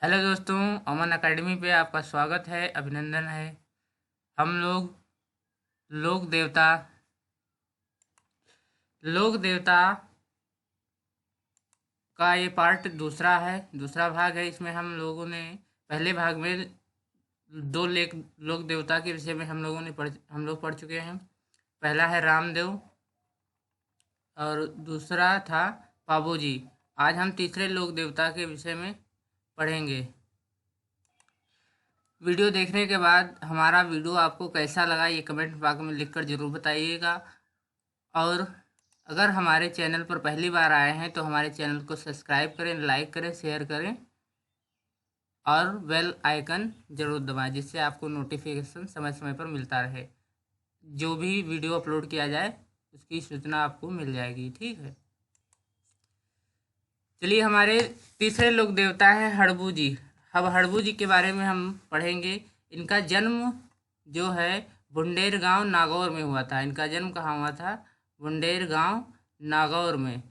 Hello दोस्तों, अमन academy पे आपका स्वागत है, अभिनंदन है। हम लोग लोक देवता लोक देवता का ये पार्ट दूसरा है, दूसरा भाग है। इसमें हम लोगों ने पहले भाग में दो लेख लोक देवता के विषय में हम लोग पढ़ चुके हैं। पहला है रामदेव और दूसरा था पाबूजी। आज हम तीसरे लोक देवता के विषय में पढ़ेंगे। वीडियो देखने के बाद हमारा वीडियो आपको कैसा लगा ये कमेंट बॉक्स में लिखकर ज़रूर बताइएगा। और अगर हमारे चैनल पर पहली बार आए हैं तो हमारे चैनल को सब्सक्राइब करें, लाइक करें, शेयर करें और बेल आइकन ज़रूर दबाएं, जिससे आपको नोटिफिकेशन समय समय पर मिलता रहे। जो भी वीडियो अपलोड किया जाए उसकी सूचना आपको मिल जाएगी। ठीक है, चलिए हमारे तीसरे लोक देवता हैं हड़बू जी। अब हड़बू जी के बारे में हम पढ़ेंगे। इनका जन्म जो है बुंडेर गांव नागौर में हुआ था। इनका जन्म कहाँ हुआ था? बुंडेर गांव नागौर में।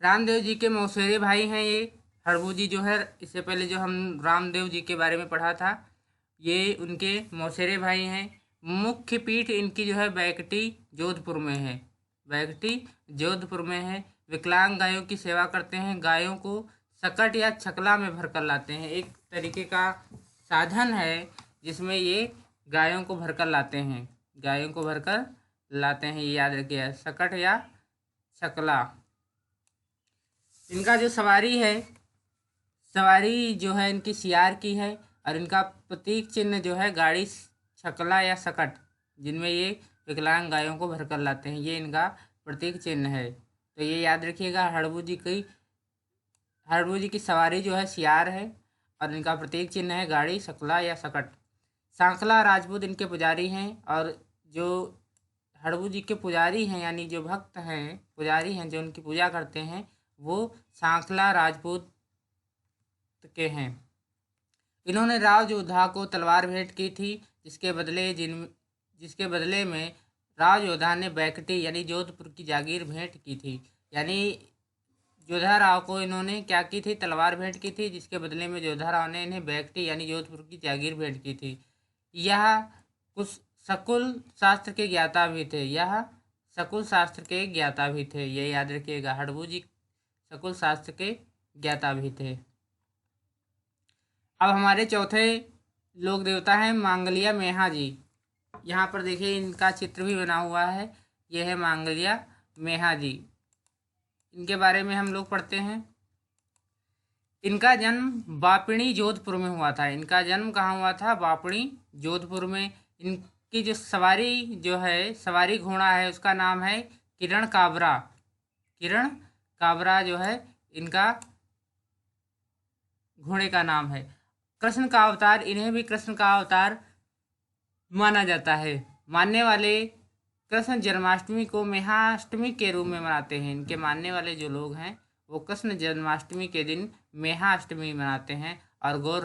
रामदेव जी के मौसेरे भाई हैं ये हड़बू जी जो है। इससे पहले जो हम रामदेव जी के बारे में पढ़ा था, ये उनके मौसेरे भाई हैं। मुख्य पीठ इनकी जो है बैकटी जोधपुर में है। बैकटी जोधपुर में है। विकलांग गायों की सेवा करते हैं। गायों को सकट या छकला में भरकर लाते हैं। एक तरीके का साधन है जिसमें ये गायों को भरकर लाते हैं। गायों को भरकर लाते हैं, ये याद रखिए, सकट या छकला। इनका जो सवारी है, सवारी जो है इनकी सियार की है। और इनका प्रतीक चिन्ह जो है गाड़ी, छकला या सकट, जिनमें ये विकलांग गायों को भरकर लाते हैं, ये इनका प्रतीक चिन्ह है। तो ये याद रखिएगा। हड़बू जी की सवारी जो है सियार है और इनका प्रतीक चिन्ह है गाड़ी, सकला या सकट। सांखला राजपूत इनके पुजारी हैं। और जो हड़बू जी के पुजारी हैं, यानी जो भक्त हैं, पुजारी हैं जो उनकी पूजा करते हैं, वो सांखला राजपूत के हैं। इन्होंने राव योद्धा को तलवार भेंट की थी, जिसके बदले में राव योद्धा ने बैकटी यानी जोधपुर की जागीर भेंट की थी। यानी जोधा राव को इन्होंने क्या की थी? तलवार भेंट की थी, जिसके बदले में जोधा राव ने इन्हें बैकटी यानी जोधपुर की जागीर भेंट की थी। यह कुछ सकुल शास्त्र के ज्ञाता भी थे। ये याद रखिएगा। हड़बू जी सकुल शास्त्र के ज्ञाता भी थे। अब हमारे चौथे लोक देवता हैं मांगलिया मेहा जी। यहाँ पर देखिए इनका चित्र भी बना हुआ है। यह है मांगलिया मेहा जी। इनके बारे में हम लोग पढ़ते हैं। इनका जन्म बापिणी जोधपुर में हुआ था। इनका जन्म कहाँ हुआ था? बापिणी जोधपुर में। इनकी जो सवारी जो है, सवारी घोड़ा है, उसका नाम है किरण काबरा। किरण काबरा जो है इनका घोड़े का नाम है। कृष्ण का अवतार, इन्हें भी कृष्ण का अवतार माना जाता है। मानने वाले कृष्ण जन्माष्टमी को मेहाष्टमी के रूप में मनाते हैं। इनके मानने वाले जो लोग हैं वो कृष्ण जन्माष्टमी के दिन मेहाष्टमी मनाते हैं। और गौ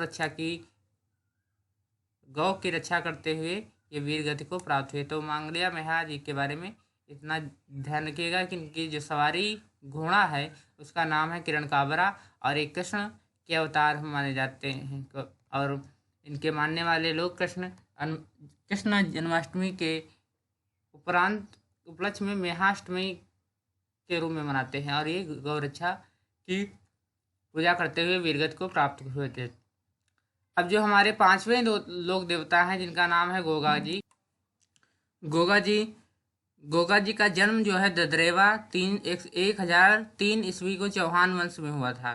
की रक्षा करते हुए ये वीर गति को प्राप्त हुए। तो मांगलिया मेहा जी के बारे में इतना ध्यान रखिएगा कि इनकी जो सवारी घोड़ा है उसका नाम है किरण काबरा और एक कृष्ण के अवतार माने जाते हैं। और इनके मानने वाले लोग कृष्ण जन्माष्टमी के उपलक्ष्य में मेहाष्टमी के रूप में मनाते हैं और ये गौरक्षा की पूजा करते हुए वीरगति को प्राप्त हुए थे। अब जो हमारे पांचवें लोक देवता हैं जिनका नाम है गोगा जी। गोगा जी गोगा जी का जन्म जो है ददरेवा 1003 ईस्वी को चौहान वंश में हुआ था।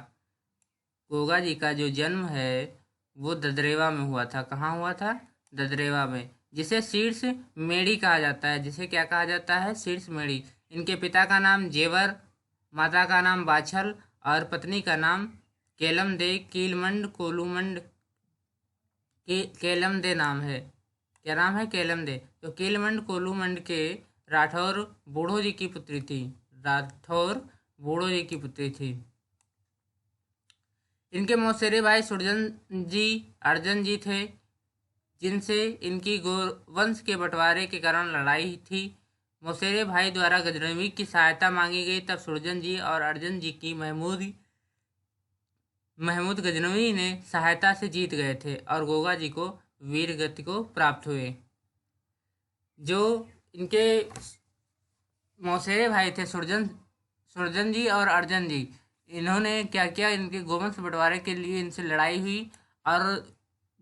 गोगा जी का जो जन्म है वो ददरेवा में हुआ था। कहाँ हुआ था? ददरेवा में, जिसे शीर्ष मेढ़ी कहा जाता है। जिसे क्या कहा जाता है? शीर्ष मेढ़ी। इनके पिता का नाम जेवर, माता का नाम बाछल और पत्नी का नाम केलम दे कीलमंड कोलूमंड केलम दे नाम है। क्या नाम है? केलम दे। तो कीलमंड कोलूमंड के राठौर बूढ़ो जी की पुत्री थी। राठौर बूढ़ो जी की पुत्री थी। इनके मौसेरे भाई सुरजन जी, अर्जन जी थे, जिनसे इनकी गोवंश के बंटवारे के कारण लड़ाई थी। मौसेरे भाई द्वारा गजनवी की सहायता मांगी गई, तब सुरजन जी और अर्जन जी की महमूद गजनवी ने सहायता से जीत गए थे और गोगा जी को वीर गति को प्राप्त हुए। जो इनके मौसेरे भाई थे सुरजन जी और अर्जन जी, इन्होंने क्या किया, इनके गोवंश बंटवारे के लिए इनसे लड़ाई हुई और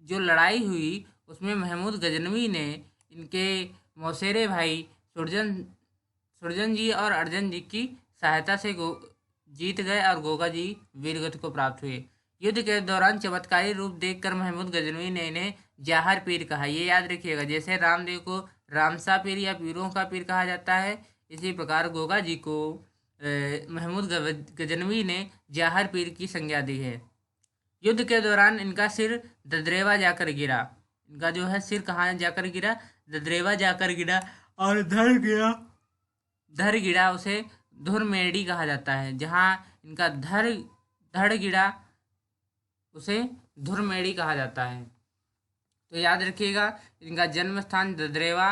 जो लड़ाई हुई उसमें महमूद गजनवी ने इनके मौसेरे भाई सुरजन सुरजन जी और अर्जन जी की सहायता से जीत गए और गोगा जी वीरगति को प्राप्त हुए। युद्ध के दौरान चमत्कारी रूप देखकर महमूद गजनवी ने इन्हें जाहर पीर कहा। ये याद रखिएगा, जैसे रामदेव को रामसा पीर या पीरों का पीर कहा जाता है, इसी प्रकार गोगा जी को महमूद गजनवी ने जाहर पीर की संज्ञा दी है। युद्ध के दौरान इनका सिर ददरेवा जाकर गिरा। इनका जो है सिर कहाँ जाकर गिरा, ददरेवा जाकर गिरा और धर गिरा उसे धुरमेड़ी कहा जाता है। जहाँ इनका धड़ गिरा उसे धुरमेड़ी कहा जाता है। तो याद रखिएगा, इनका जन्म स्थान ददरेवा,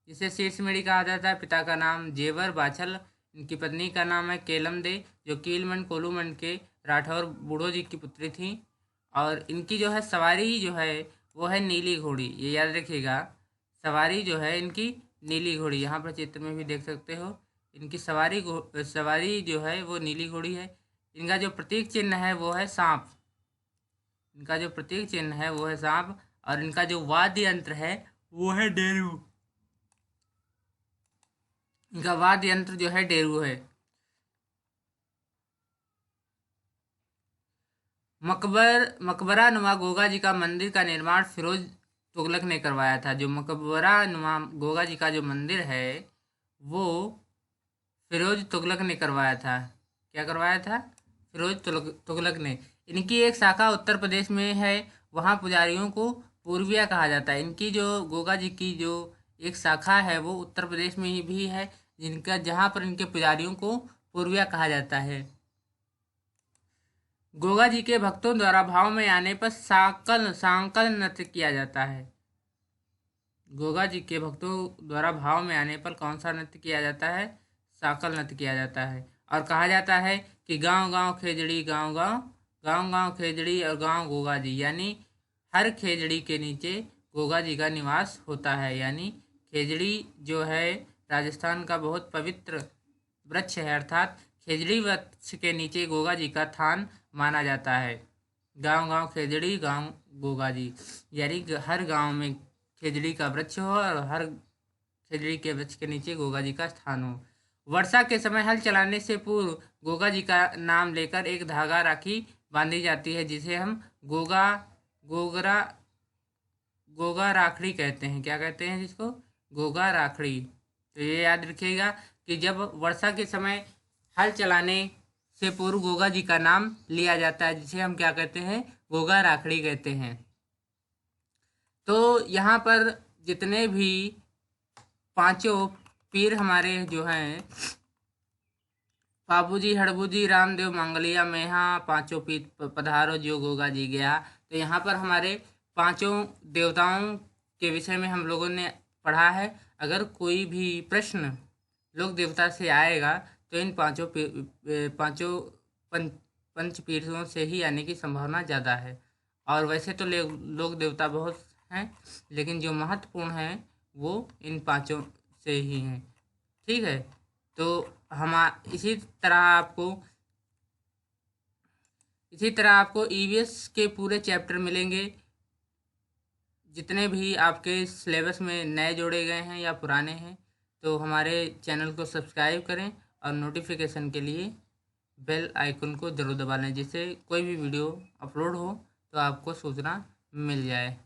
जिसे शीर्षमेड़ी कहा जाता है। पिता का नाम जेवर बाछल, इनकी पत्नी का नाम है केलम दे, जो कीलमंड कोलूमंड के राठौर बूढ़ो जी की पुत्री थी। और इनकी जो है सवारी जो है वो है नीली घोड़ी। ये याद रखिएगा, सवारी जो है इनकी नीली घोड़ी, यहाँ पर चित्र में भी देख सकते हो। इनकी सवारी जो है वो नीली घोड़ी है। इनका जो प्रतीक चिन्ह है वो है सांप। इनका जो प्रतीक चिन्ह है वो है सांप और इनका जो वाद्य यंत्र है वो है डेरू। इनका वाद्य यंत्र जो है डेरू है। मकबरा नुमा गोगा जी का मंदिर का निर्माण फिरोज तुगलक ने करवाया था। जो मकबरा नुमा गोगा जी का जो मंदिर है वो फिरोज तुगलक ने करवाया था। क्या करवाया था? फिरोज तुगलक ने। इनकी एक शाखा उत्तर प्रदेश में है, वहाँ पुजारियों को पूर्विया कहा जाता है। इनकी जो गोगा जी की जो एक शाखा है वो उत्तर प्रदेश में ही भी है, जिनका जहाँ पर इनके पुजारियों को पूर्विया कहा जाता है। गोगा जी के भक्तों द्वारा भाव में आने पर सांकल नृत्य किया जाता है। गोगा जी के भक्तों द्वारा भाव में आने पर कौन सा नृत्य किया जाता है? सांकल नृत्य किया जाता है। और कहा जाता है कि गांव गांव खेजड़ी, गांव गांव खेजड़ी और गांव गोगा जी, यानी हर खेजड़ी के नीचे गोगा जी का निवास होता है। यानी खेजड़ी जो है राजस्थान का बहुत पवित्र वृक्ष है, अर्थात खेजड़ी वृक्ष के नीचे गोगा जी का थान माना जाता है। गांव गांव खेजड़ी, गांव गोगा जी, यानी हर गांव में खेजड़ी का वृक्ष हो और हर खेजड़ी के वृक्ष के नीचे गोगा जी का स्थान हो। वर्षा के समय हल चलाने से पूर्व गोगा जी का नाम लेकर एक धागा राखी बांधी जाती है, जिसे हम गोगा राखड़ी कहते हैं। क्या कहते हैं जिसको? गोगा राखड़ी। तो ये याद रखिएगा कि जब वर्षा के समय हल चलाने से पूर्व गोगा जी का नाम लिया जाता है, जिसे हम क्या कहते हैं? गोगा राखड़ी कहते हैं। तो यहाँ पर जितने भी पांचों पीर हमारे जो हैं, बाबूजी, हड़बूजी, रामदेव, मंगलिया, मेहा, पांचों पीर पधारो जो गोगा जी गया। तो यहाँ पर हमारे पांचों देवताओं के विषय में हम लोगों ने पढ़ा है। अगर कोई भी प्रश्न लोक देवता से आएगा तो इन पांचों पंच पीरों से ही आने की संभावना ज़्यादा है। और वैसे तो लोक देवता बहुत हैं, लेकिन जो महत्वपूर्ण हैं वो इन पांचों से ही हैं। ठीक है, तो इसी तरह आपको ईवीएस के पूरे चैप्टर मिलेंगे, जितने भी आपके सिलेबस में नए जोड़े गए हैं या पुराने हैं। तो हमारे चैनल को सब्सक्राइब करें और नोटिफिकेशन के लिए बेल आइकन को ज़रूर दबा लें, जिससे कोई भी वीडियो अपलोड हो तो आपको सूचना मिल जाए।